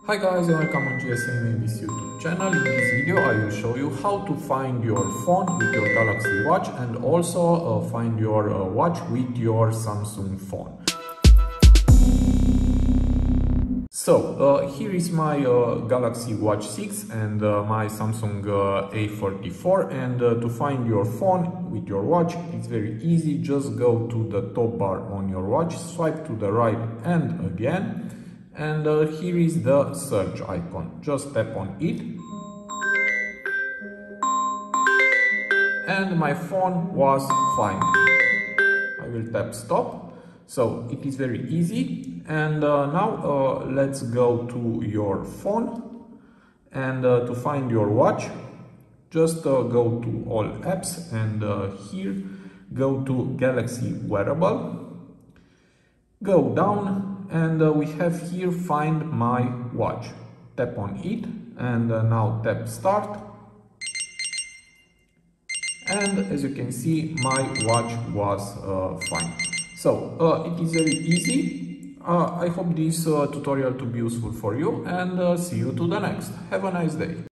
Hi guys and welcome on GSM Mavis YouTube channel. In this video I will show you how to find your phone with your Galaxy Watch and also find your watch with your Samsung phone. So here is my Galaxy Watch 6 and my Samsung A44, and to find your phone with your watch it's very easy. Just go to the top bar on your watch, swipe to the right and again, and here is the search icon. Just tap on it and my phone was found. I will tap stop. So it is very easy, and now let's go to your phone, and to find your watch just go to all apps, and here go to Galaxy Wearable, go down, and we have here find my watch. Tap on it and now tap start, and as you can see my watch was found. So it is very easy. I hope this tutorial to be useful for you, and see you to the next. Have a nice day.